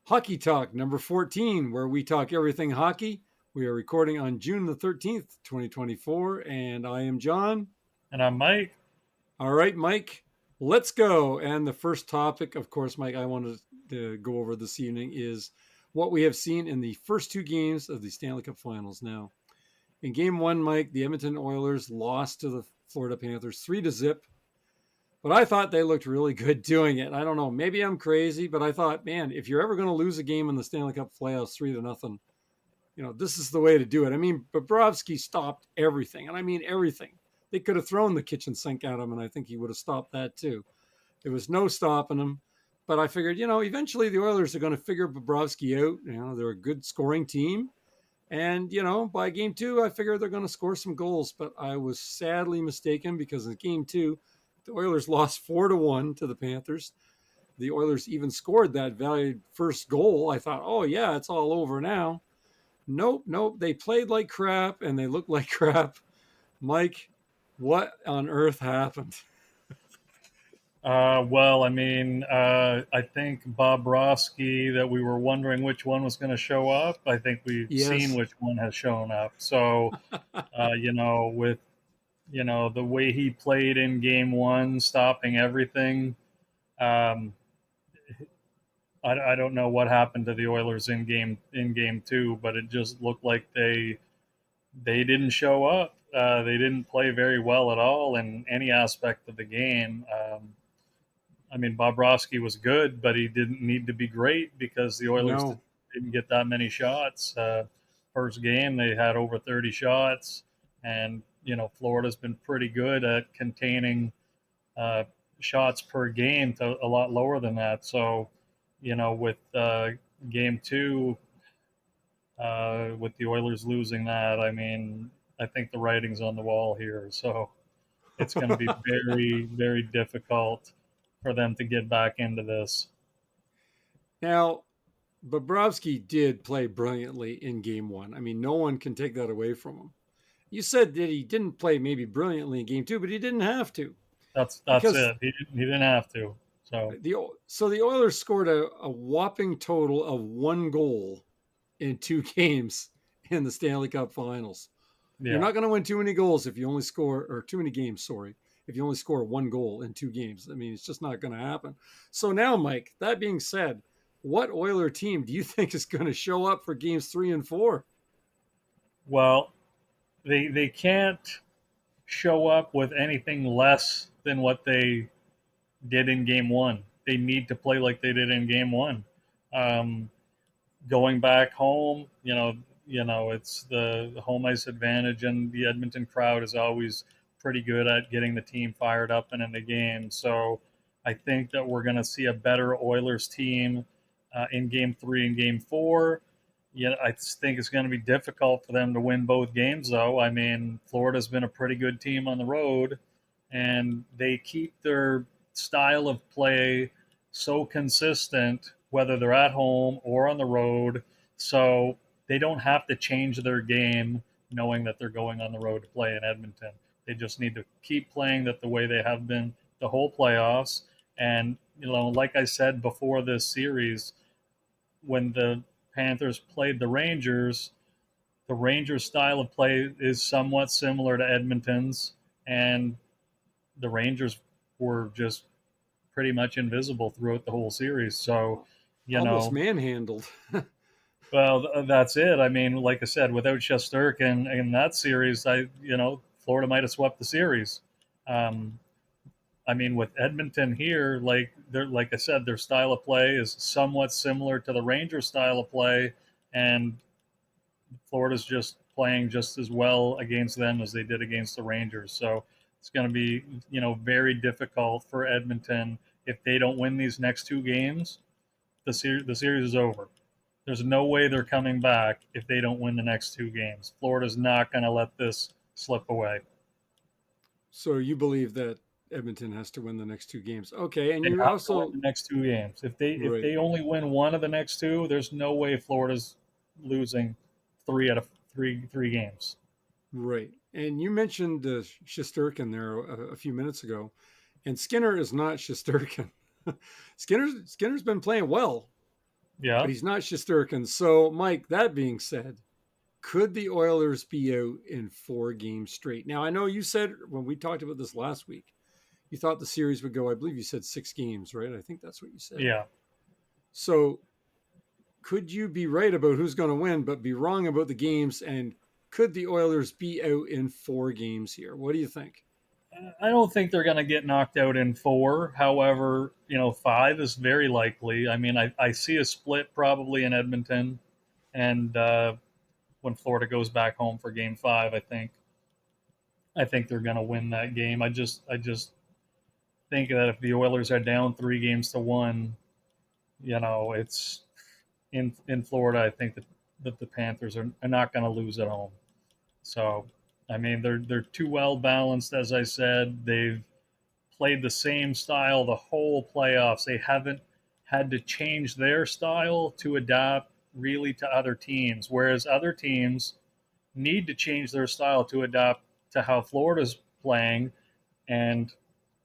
Hockey Talk number 14, where we talk everything hockey. We are recording on June the 13th, 2024, and I am John. And I'm Mike. All right, Mike, let's go. And the first topic, of course, Mike, I wanted to go over this evening is what we have seen in the first two games of the Stanley Cup Finals. Now, in game one, Mike, the Edmonton Oilers lost to the Florida Panthers 3-0. But I thought they looked really good doing it. I don't know. Maybe I'm crazy, but I thought, man, if you're ever going to lose a game in the Stanley Cup playoffs 3-0, this is the way to do it. I mean, Bobrovsky stopped everything, and I mean everything. They could have thrown the kitchen sink at him, and I think he would have stopped that too. There was no stopping him. But I figured, eventually the Oilers are going to figure Bobrovsky out. They're a good scoring team. And, by game two, I figured they're going to score some goals. But I was sadly mistaken because in game two, the Oilers lost 4-1 to the Panthers. The Oilers even scored that valued first goal. I thought, oh, yeah, it's all over now. Nope. They played like crap and they looked like crap. Mike, what on earth happened? I think Bob Roski, that we were wondering which one was going to show up. I think we've seen Yes. which one has shown up. So, with, the way he played in game one, stopping everything, um, I don't know what happened to the Oilers in game two, but it just looked like they didn't show up. They didn't play very well at all in any aspect of the game. Bobrovsky was good, but he didn't need to be great because the Oilers No. didn't get that many shots. First game, they had over 30 shots, and Florida's been pretty good at containing uh, shots per game to a lot lower than that. So, with game two, with the Oilers losing that, I think the writing's on the wall here. So it's going to be very, very difficult for them to get back into this. Now, Bobrovsky did play brilliantly in game one. I mean, no one can take that away from him. You said that he didn't play maybe brilliantly in game two, but he didn't have to That's because it. He didn't have to. So the Oilers scored a whopping total of one goal in two games in the Stanley Cup Finals. You're yeah. not going to win too many goals if you only score, or too many games, sorry, if you only score one goal in two games. I mean, it's just not going to happen. So now, Mike, that being said, what Oiler team do you think is going to show up for games 3 and 4? Well, they can't show up with anything less than what they did in game one. They need to play like they did in game one. Um, Going back home, it's the home ice advantage, and the Edmonton crowd is always pretty good at getting the team fired up and in the game. So I think that we're going to see a better Oilers team in game three and game four. Yeah, I think it's going to be difficult for them to win both games, though. Florida's been a pretty good team on the road, and they keep their style of play so consistent, whether they're at home or on the road. So they don't have to change their game knowing that they're going on the road to play in Edmonton. They just need to keep playing that the way they have been the whole playoffs. And, like I said before this series, when the Panthers played the Rangers' style of play is somewhat similar to Edmonton's, and the Rangers were just pretty much invisible throughout the whole series. So, you Almost know, manhandled. well, that's it. Like I said, without Shesterkin in that series, Florida might have swept the series. Um, with Edmonton here, like I said, their style of play is somewhat similar to the Rangers' style of play, and Florida's just playing just as well against them as they did against the Rangers. So it's going to be, very difficult for Edmonton if they don't win these next two games. The series is over. There's no way they're coming back if they don't win the next two games. Florida's not going to let this slip away. So you believe that Edmonton has to win the next two games. Okay, and They you have to win also the next two games. If right, they only win one of the next two, there's no way Florida's losing three out of three games. right. And you mentioned Shesterkin there a few minutes ago, and Skinner is not Shesterkin. Skinner's been playing well. Yeah. but he's not Shesterkin. So, Mike, that being said, could the Oilers be out in 4 games straight? Now, I know you said when we talked about this last week, you thought the series would go, I believe you said 6 games, right? I think that's what you said. Yeah. So, could you be right about who's going to win, but be wrong about the games? And could the Oilers be out in 4 games here? What do you think? I don't think they're going to get knocked out in four. However, five is very likely. I mean, I see a split probably in Edmonton, and when Florida goes back home for Game Five, I think they're going to win that game. I just think that if the Oilers are down 3 games to 1, it's in Florida. I think that the Panthers are not going to lose at home. So, I mean, they're too well balanced, as I said. They've played the same style the whole playoffs. They haven't had to change their style to adapt really to other teams, whereas other teams need to change their style to adapt to how Florida's playing. And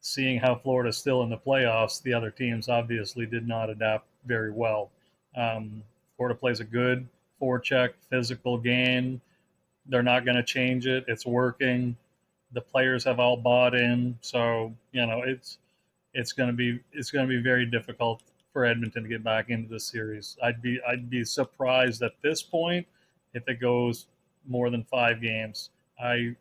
seeing how Florida's still in the playoffs, the other teams obviously did not adapt very well. Florida plays a good forecheck, physical game. They're not going to change it. It's working. The players have all bought in, so it's going to be very difficult for Edmonton to get back into the series. I'd be surprised at this point if it goes more than 5 games. I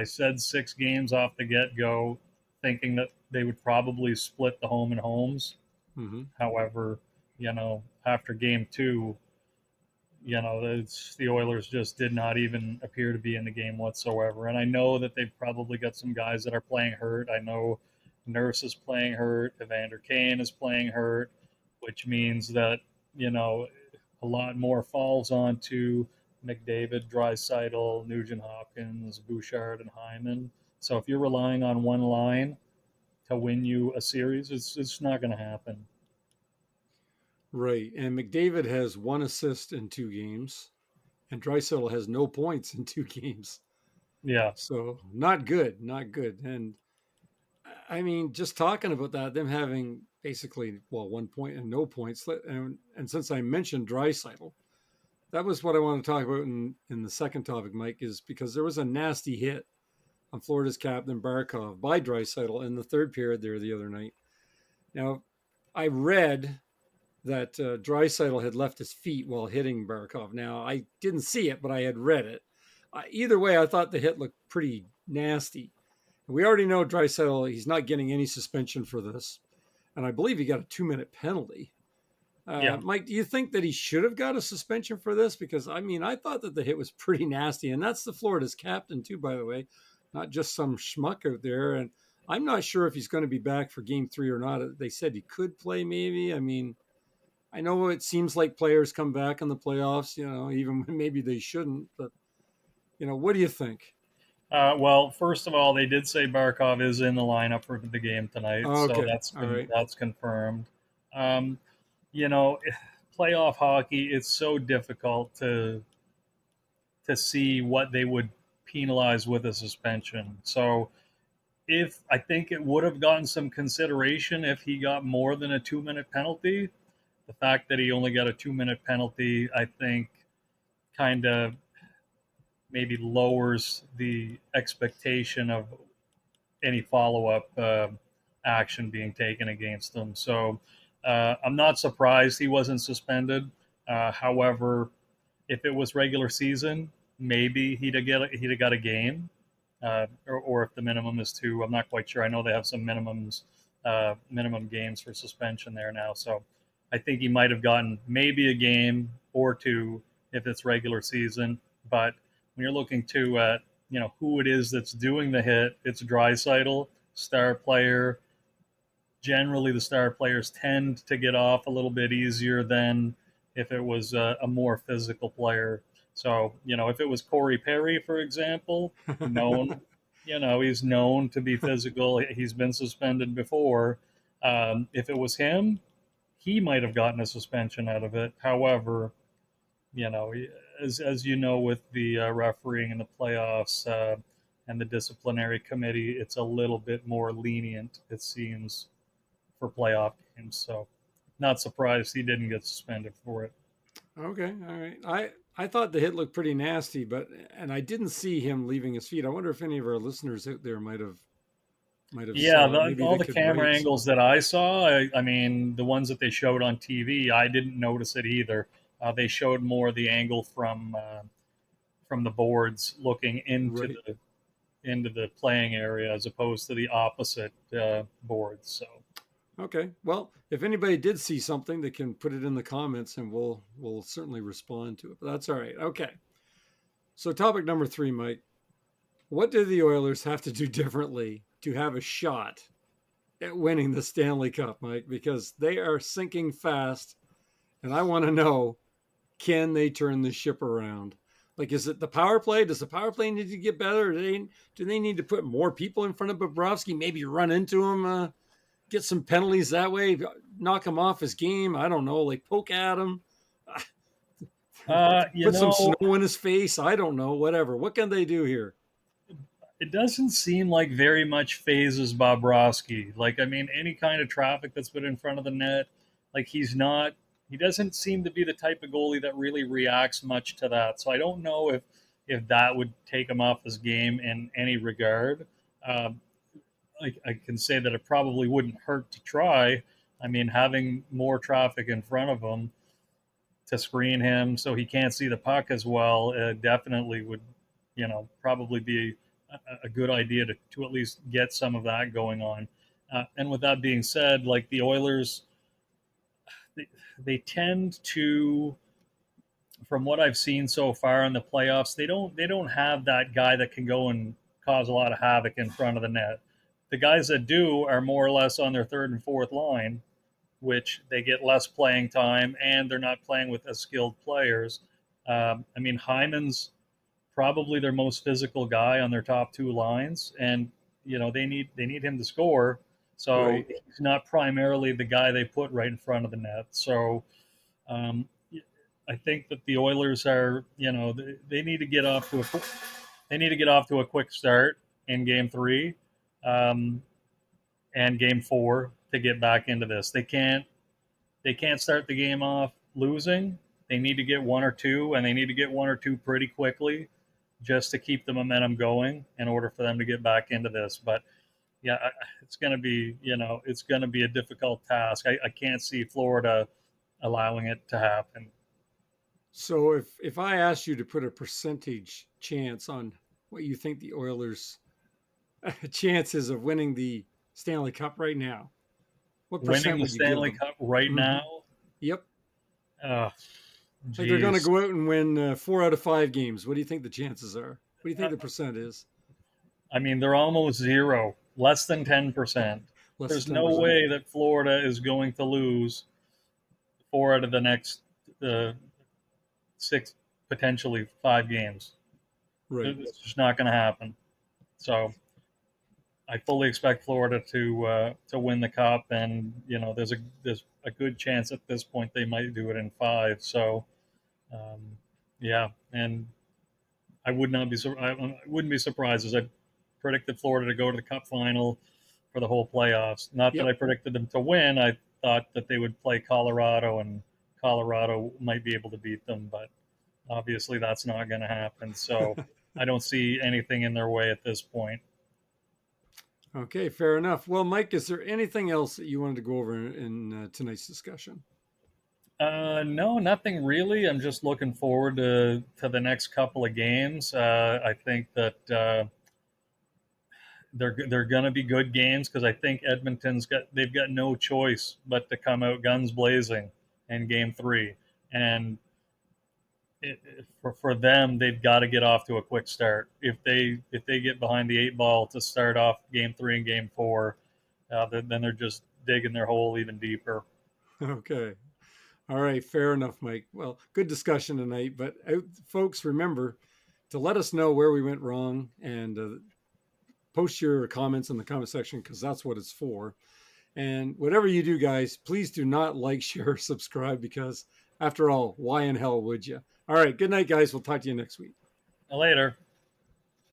said 6 games off the get go, thinking that they would probably split the home and homes. Mm-hmm. However, after game two, the Oilers just did not even appear to be in the game whatsoever. And I know that they've probably got some guys that are playing hurt. I know Nurse is playing hurt, Evander Kane is playing hurt, which means that, you know, a lot more falls onto McDavid, Draisaitl, Nugent Hopkins, Bouchard, and Hyman. So if you're relying on one line to win you a series, it's not going to happen. Right. And McDavid has 1 assist in 2 games, and Draisaitl has no points in 2 games. Yeah, So not good, not good. And I mean, just talking about that, them having basically 1 point and no points, and since I mentioned Draisaitl, that was what I want to talk about in the second topic, Mike, is because there was a nasty hit on Florida's captain Barkov by Draisaitl in the third period there the other night. Now, I read that Draisaitl had left his feet while hitting Barkov. Now, I didn't see it, but I had read it. Either way, I thought the hit looked pretty nasty. We already know Draisaitl, he's not getting any suspension for this. And I believe he got a 2-minute penalty. yeah. Mike, do you think that he should have got a suspension for this? Because, I mean, I thought that the hit was pretty nasty. And that's the Florida's captain, too, by the way, not just some schmuck out there. And I'm not sure if he's going to be back for game 3 or not. They said he could play, maybe. I mean, I know it seems like players come back in the playoffs, even when maybe they shouldn't. But, what do you think? Well, first of all, they did say Barkov is in the lineup for the game tonight, so Okay. that's All been right. that's confirmed. Um, you know, playoff hockey, it's so difficult to see what they would penalize with a suspension. So, if I think it would have gotten some consideration if he got more than a 2-minute penalty. The fact that he only got a 2-minute penalty, I think, kind of maybe lowers the expectation of any follow up action being taken against them. So I'm not surprised he wasn't suspended. However, if it was regular season, maybe he'd have got a game, or if the minimum is 2, I'm not quite sure. I know they have some minimum games for suspension there now, so I think he might have gotten maybe a game or 2 if it's regular season. But when you're looking to who it is that's doing the hit, it's Draisaitl, star player. Generally, the star players tend to get off a little bit easier than if it was a more physical player. So, if it was Corey Perry, for example, known, he's known to be physical. He's been suspended before. If it was him, he might have gotten a suspension out of it. However, you know, as you know, with the refereeing in the playoffs and the disciplinary committee, it's a little bit more lenient, it seems, for playoff games. So, not surprised he didn't get suspended for it. Okay, all right. I thought the hit looked pretty nasty, but and I didn't see him leaving his feet. I wonder if any of our listeners out there might have Yeah, saw it. Maybe all they the could camera write. angles that I saw, I mean, the ones that they showed on TV, I didn't notice it either. They showed more the angle from the boards looking Right. into the playing area as opposed to the opposite boards. So Okay. Well, if anybody did see something, they can put it in the comments, and we'll certainly respond to it. But that's all right. Okay. So topic number 3, Mike. What do the Oilers have to do differently to have a shot at winning the Stanley Cup, Mike? Because they are sinking fast, and I want to know, can they turn the ship around? Like, is it the power play? Does the power play need to get better? Do they need to put more people in front of Bobrovsky? Maybe run into him, get some penalties that way, knock him off his game. I don't know, like poke at him, you put some know, snow in his face. I don't know, whatever. What can they do here? it doesn't seem like very much phases Bobrovsky. Like, I mean, any kind of traffic that's been in front of the net, like he doesn't seem to be the type of goalie that really reacts much to that. So I don't know if that would take him off his game in any regard. Um, I can say that it probably wouldn't hurt to try. I mean, having more traffic in front of him to screen him so he can't see the puck as well definitely would, probably be a good idea to at least get some of that going on. And with that being said, like the Oilers, they, they tend to, from what I've seen so far in the playoffs, they don't have that guy that can go and cause a lot of havoc in front of the net. The guys that do are more or less on their third and fourth line, which they get less playing time and they're not playing with as skilled players. I mean, Hyman's probably their most physical guy on their top two lines, and they need him to score. So Right. he's not primarily the guy they put right in front of the net. So um, I think that the Oilers are, they need to get off to a quick start in Game 3 um, and Game 4 to get back into this. They can't start the game off losing. They need to get one or two, and they need to get one or two pretty quickly just to keep the momentum going in order for them to get back into this. But yeah, it's going to be a difficult task. I can't see Florida allowing it to happen. So if I asked you to put a percentage chance on what you think the Oilers' chances of winning the Stanley Cup right now, what Winning percent the would you give Stanley them? Cup right Mm-hmm. now, Yep. oh, Like they're going to geez. go out and win 4 out of 5 games. What do you think the chances are? What do you think Uh, the percent is? I mean, they're almost zero, less than 10%. Less There's than no 10%. way that Florida is going to lose four out of the next uh, six, potentially 5 games. Right. It's just not going to happen. So I fully expect Florida to win the cup, and there's a good chance at this point they might do it in 5. So um, yeah, and I wouldn't be surprised as I predicted Florida to go to the Cup final for the whole playoffs. Not that I Yep. predicted them to win. I thought that they would play Colorado, and Colorado might be able to beat them, but obviously that's not going to happen. So I don't see anything in their way at this point. Okay, fair enough. Well, Mike, is there anything else that you wanted to go over in tonight's discussion? No, nothing really. I'm just looking forward to the next couple of games. I think that they're going to be good games because I think they've got no choice but to come out guns blazing in Game 3, and for them they've got to get off to a quick start. If they get behind the 8 ball to start off Game 3 and Game 4, then they're just digging their hole even deeper. Okay. All right, fair enough, Mike. Well, good discussion tonight. But folks, remember to let us know where we went wrong and post your comments in the comment section because that's what it's for. And whatever you do, guys, please do not like, share, subscribe because after all, why in hell would you? All right, good night, guys. We'll talk to you next week. Later.